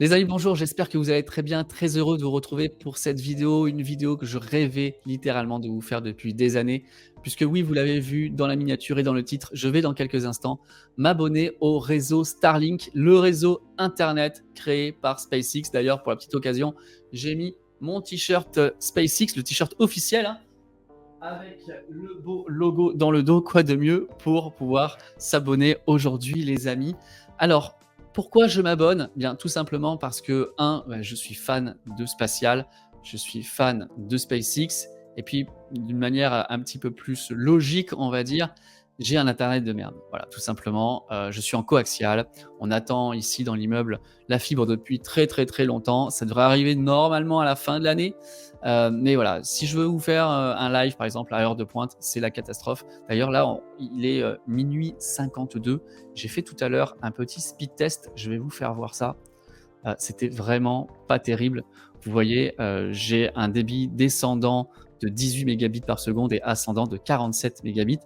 Les amis, bonjour, j'espère que vous allez très bien, très heureux de vous retrouver pour cette vidéo, une vidéo que je rêvais littéralement de vous faire depuis des années, puisque oui, vous l'avez vu dans la miniature et dans le titre, je vais dans quelques instants m'abonner au réseau Starlink, le réseau Internet créé par SpaceX. D'ailleurs, pour la petite occasion, j'ai mis mon t-shirt SpaceX, le t-shirt officiel, hein, avec le beau logo dans le dos, quoi de mieux pour pouvoir s'abonner aujourd'hui, les amis. Alors, pourquoi je m'abonne? Bien, tout simplement parce que, je suis fan de spatial, je suis fan de SpaceX, et puis d'une manière un petit peu plus logique, on va dire, j'ai un internet de merde. Voilà, tout simplement. Je suis en coaxial. On attend ici dans l'immeuble la fibre depuis très très très longtemps. Ça devrait arriver normalement à la fin de l'année. Mais voilà, si je veux vous faire un live, par exemple, à heure de pointe, c'est la catastrophe. D'ailleurs, là, il est minuit 52. J'ai fait tout à l'heure un petit speed test. Je vais vous faire voir ça. C'était vraiment pas terrible. Vous voyez, j'ai un débit descendant de 18 mégabits par seconde et ascendant de 47 mégabits.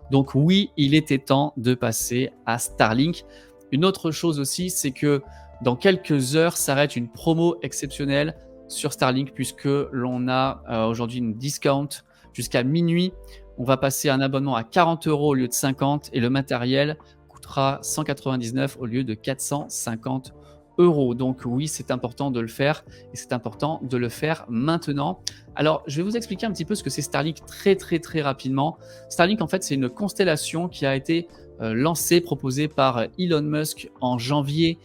Donc oui, il était temps de passer à Starlink. Une autre chose aussi, c'est que dans quelques heures s'arrête une promo exceptionnelle sur Starlink puisque l'on a aujourd'hui une discount jusqu'à minuit. On va passer un abonnement à 40 € au lieu de 50 et le matériel coûtera 199 au lieu de 450 euros. Donc oui, c'est important de le faire et c'est important de le faire maintenant. Alors, je vais vous expliquer un petit peu ce que c'est Starlink très très très rapidement. Starlink, en fait, c'est une constellation qui a été lancée, proposée par Elon Musk en janvier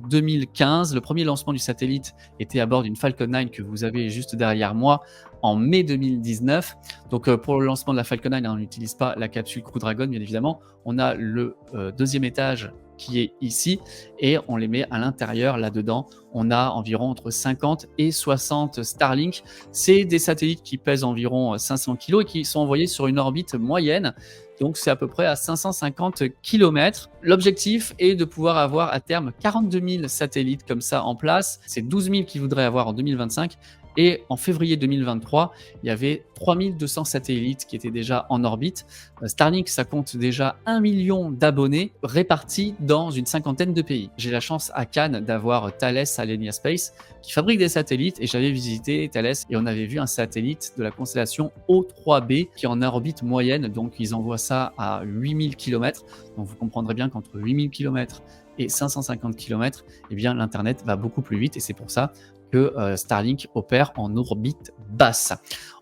2015. Le premier lancement du satellite était à bord d'une Falcon 9 que vous avez juste derrière moi en mai 2019. Donc pour le lancement de la Falcon 9, on n'utilise pas la capsule Crew Dragon, bien évidemment. On a le deuxième étage qui est ici et on les met à l'intérieur. Là-dedans, on a environ entre 50 et 60 Starlink. C'est des satellites qui pèsent environ 500 kg et qui sont envoyés sur une orbite moyenne. Donc c'est à peu près à 550 km. L'objectif est de pouvoir avoir à terme 42 000 satellites comme ça en place. C'est 12 000 qu'ils voudraient avoir en 2025. Et en février 2023, il y avait 3200 satellites qui étaient déjà en orbite. Starlink, ça compte déjà 1 million d'abonnés répartis dans une cinquantaine de pays. J'ai la chance à Cannes d'avoir Thales Alenia Space qui fabrique des satellites et j'avais visité Thales et on avait vu un satellite de la constellation O3b qui est en orbite moyenne, donc ils envoient ça à 8000 km. Donc vous comprendrez bien qu'entre 8000 km et 550 km, eh bien l'internet va beaucoup plus vite et c'est pour ça que Starlink opère en orbite basse.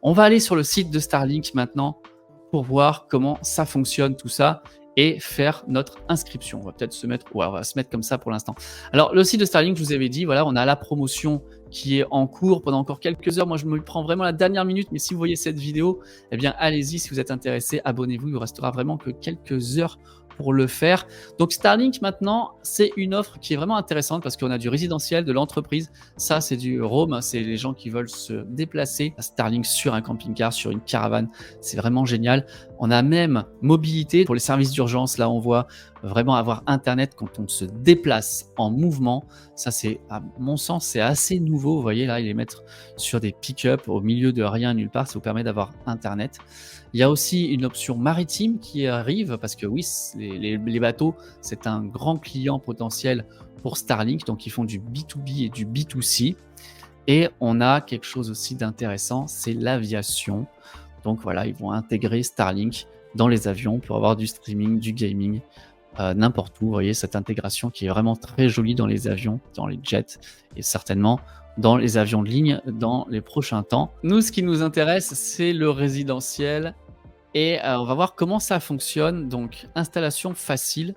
On va aller sur le site de Starlink maintenant pour voir comment ça fonctionne tout ça et faire notre inscription. On va peut-être se mettre, ouais, on va se mettre comme ça pour l'instant. Alors le site de Starlink, je vous avais dit, voilà, on a la promotion qui est en cours pendant encore quelques heures. Moi, je me prends vraiment la dernière minute, mais si vous voyez cette vidéo, eh bien, allez-y, si vous êtes intéressé, abonnez-vous. Il vous restera vraiment que quelques heures pour le faire. Donc Starlink maintenant, c'est une offre qui est vraiment intéressante parce qu'on a du résidentiel, de l'entreprise. Ça, c'est du roam, c'est les gens qui veulent se déplacer. Starlink sur un camping-car, sur une caravane, c'est vraiment génial. On a même mobilité pour les services d'urgence. Là, on voit vraiment avoir Internet quand on se déplace en mouvement. Ça, c'est, à mon sens, c'est assez nouveau. Vous voyez, là, ils les mettent sur des pick-up au milieu de rien, nulle part. Ça vous permet d'avoir Internet. Il y a aussi une option maritime qui arrive parce que oui, les bateaux, c'est un grand client potentiel pour Starlink. Donc, ils font du B2B et du B2C. Et on a quelque chose aussi d'intéressant, c'est l'aviation. Donc voilà, ils vont intégrer Starlink dans les avions pour avoir du streaming, du gaming, n'importe où. Vous voyez cette intégration qui est vraiment très jolie dans les avions, dans les jets et certainement dans les avions de ligne dans les prochains temps. Nous, ce qui nous intéresse, c'est le résidentiel et on va voir comment ça fonctionne. Donc installation facile.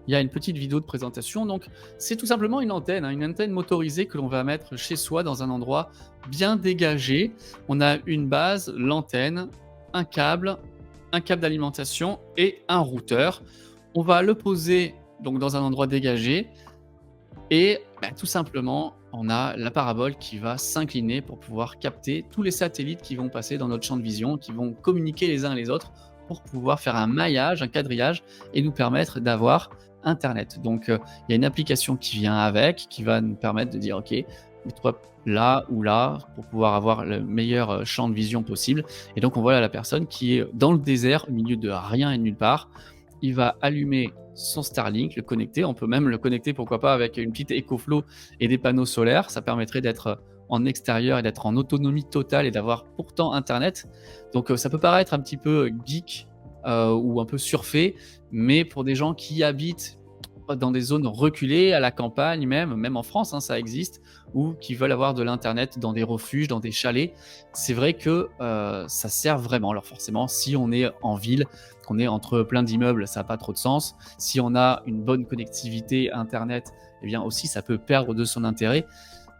Il y a une petite vidéo de présentation. Donc, c'est tout simplement une antenne motorisée que l'on va mettre chez soi dans un endroit bien dégagé. On a une base, l'antenne, un câble d'alimentation et un routeur. On va le poser donc dans un endroit dégagé et tout simplement, on a la parabole qui va s'incliner pour pouvoir capter tous les satellites qui vont passer dans notre champ de vision, qui vont communiquer les uns les autres pour pouvoir faire un maillage, un quadrillage et nous permettre d'avoir Internet. Donc, il y a une application qui vient avec, qui va nous permettre de dire, OK, mets-toi là ou là pour pouvoir avoir le meilleur champ de vision possible. Et donc, on voit là la personne qui est dans le désert, au milieu de rien et de nulle part. il va allumer son Starlink, le connecter. On peut même le connecter, pourquoi pas, avec une petite EcoFlow et des panneaux solaires. Ça permettrait d'être en extérieur et d'être en autonomie totale et d'avoir pourtant internet. Donc ça peut paraître un petit peu geek ou un peu surfait, mais pour des gens qui habitent dans des zones reculées, à la campagne même, même en France, hein, ça existe, ou qui veulent avoir de l'internet dans des refuges, dans des chalets. C'est vrai que ça sert vraiment. Alors forcément, si on est en ville, qu'on est entre plein d'immeubles, ça n'a pas trop de sens. Si on a une bonne connectivité internet, eh bien aussi ça peut perdre de son intérêt.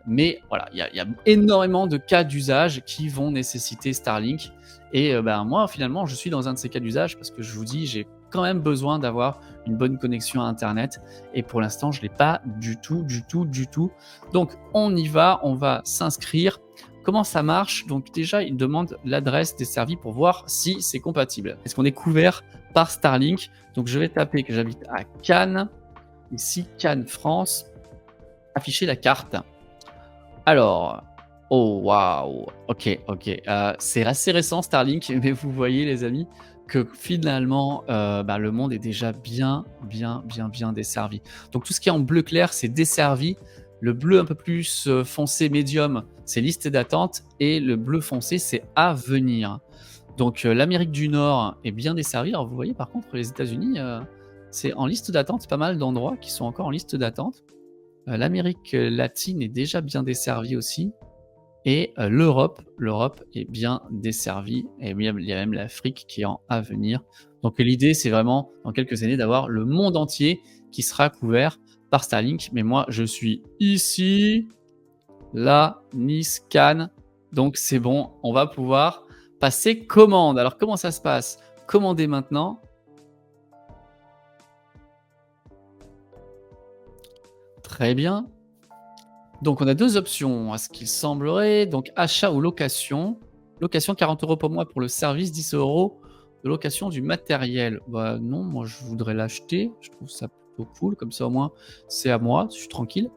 Mais voilà, il y a énormément de cas d'usage qui vont nécessiter Starlink. Et ben, moi, finalement, je suis dans un de ces cas d'usage parce que je vous dis, j'ai quand même besoin d'avoir une bonne connexion à internet. Et pour l'instant, je ne l'ai pas du tout, du tout, du tout. Donc, on y va, on va s'inscrire. Comment ça marche? Donc, déjà, il demande l'adresse desservie pour voir si c'est compatible. Est-ce qu'on est couvert par Starlink? Donc, je vais taper que j'habite à Cannes. Ici, Cannes, France. Afficher la carte. Alors, oh waouh! OK, OK, c'est assez récent Starlink, mais vous voyez les amis que finalement, bah, le monde est déjà bien, bien, bien, bien desservi. Donc tout ce qui est en bleu clair, c'est desservi. Le bleu un peu plus, foncé médium, c'est liste d'attente et le bleu foncé, c'est à venir. Donc l'Amérique du Nord est bien desservie. Alors vous voyez par contre les États-Unis, c'est en liste d'attente, pas mal d'endroits qui sont encore en liste d'attente. L'Amérique latine est déjà bien desservie aussi et l'Europe est bien desservie et même il y a même l'Afrique qui est en à venir. Donc l'idée, c'est vraiment dans quelques années d'avoir le monde entier qui sera couvert par Starlink. Mais moi, je suis ici, là, Nice, Cannes, donc c'est bon, on va pouvoir passer commande. Alors comment ça se passe? Commander maintenant. Très bien. Donc on a 2 options à ce qu'il semblerait, donc achat ou location. Location 40 € par mois pour le service, 10 € de location du matériel. Bah non, moi je voudrais l'acheter, je trouve ça plutôt cool, comme ça au moins c'est à moi, je suis tranquille.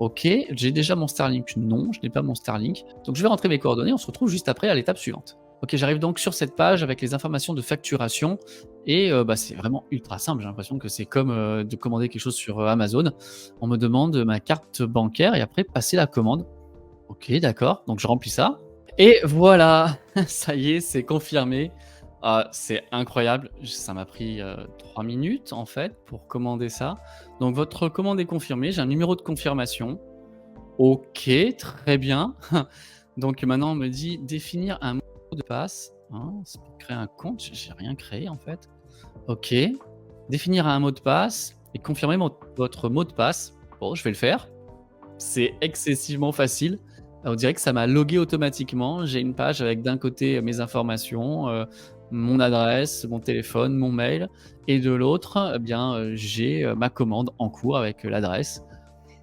OK, j'ai déjà mon Starlink? Non, je n'ai pas mon Starlink. Donc je vais rentrer mes coordonnées, on se retrouve juste après à l'étape suivante. OK, j'arrive donc sur cette page avec les informations de facturation et bah, c'est vraiment ultra simple. J'ai l'impression que c'est comme, de commander quelque chose sur, Amazon. On me demande ma carte bancaire et après passer la commande. OK, d'accord, donc je remplis ça et voilà! Ça y est, c'est confirmé. Ah, c'est incroyable, ça m'a pris, 3 minutes en fait pour commander ça. Donc votre commande est confirmée, j'ai un numéro de confirmation. OK, très bien. Donc maintenant on me dit: «Définir un mot de passe». Hein, c'est pour créer un compte, j'ai rien créé en fait. OK. Définir un mot de passe et confirmer votre mot de passe. Bon, je vais le faire. C'est excessivement facile. On dirait que ça m'a logué automatiquement. J'ai une page avec d'un côté mes informations, mon adresse, mon téléphone, mon mail et de l'autre, eh bien, j'ai, ma commande en cours avec l'adresse,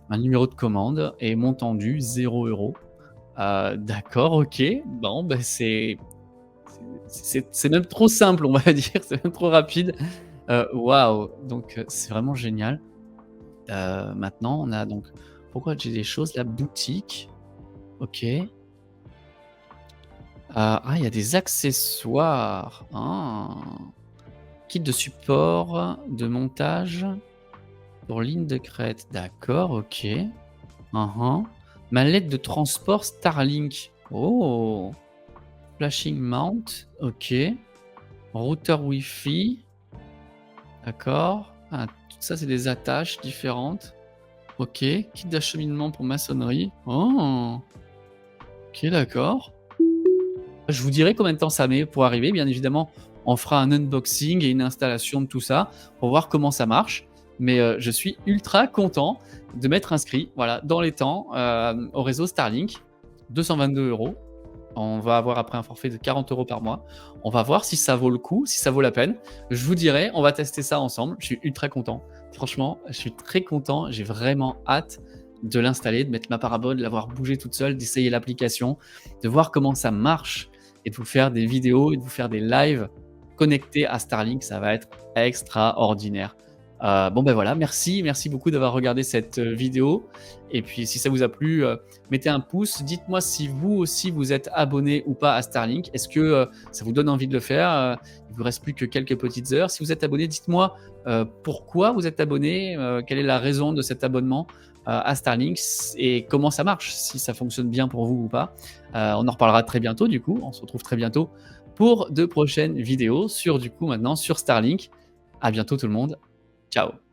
un numéro de commande et montant dû 0 €. D'accord, OK. Bon, bah, c'est même trop simple, on va dire, c'est même trop rapide. Waouh! Donc c'est vraiment génial. Maintenant, on a donc pourquoi j'ai des choses là? Boutique, OK. Il y a des accessoires. Ah! Kit de support, de montage pour ligne de crête. D'accord, OK. Mmh. Mallette de transport Starlink. Oh! Flashing mount, OK. Routeur Wi-Fi, d'accord. Ah, tout ça, c'est des attaches différentes. OK. Kit d'acheminement pour maçonnerie. Oh! OK, d'accord. Je vous dirai combien de temps ça met pour arriver. Bien évidemment, on fera un unboxing et une installation de tout ça pour voir comment ça marche. Mais je suis ultra content de m'être inscrit, voilà, dans les temps, au réseau Starlink. 222 €. On va avoir après un forfait de 40 € par mois. On va voir si ça vaut le coup, si ça vaut la peine. Je vous dirai, on va tester ça ensemble. Je suis ultra content. Franchement, je suis très content. J'ai vraiment hâte de l'installer, de mettre ma parabole, de l'avoir bougé toute seule, d'essayer l'application, de voir comment ça marche et de vous faire des vidéos et de vous faire des lives connectés à Starlink. Ça va être extraordinaire. Bon, ben, voilà, merci beaucoup d'avoir regardé cette, vidéo et puis si ça vous a plu, mettez un pouce. Dites-moi si vous aussi vous êtes abonné ou pas à Starlink. Est-ce que, ça vous donne envie de le faire? Il vous reste plus que quelques petites heures. Si vous êtes abonné, dites-moi, pourquoi vous êtes abonné? Quelle est la raison de cet abonnement, à Starlink et comment ça marche? Si ça fonctionne bien pour vous ou pas? On en reparlera très bientôt du coup. On se retrouve très bientôt pour de prochaines vidéos sur du coup maintenant sur Starlink. À bientôt tout le monde. Ciao.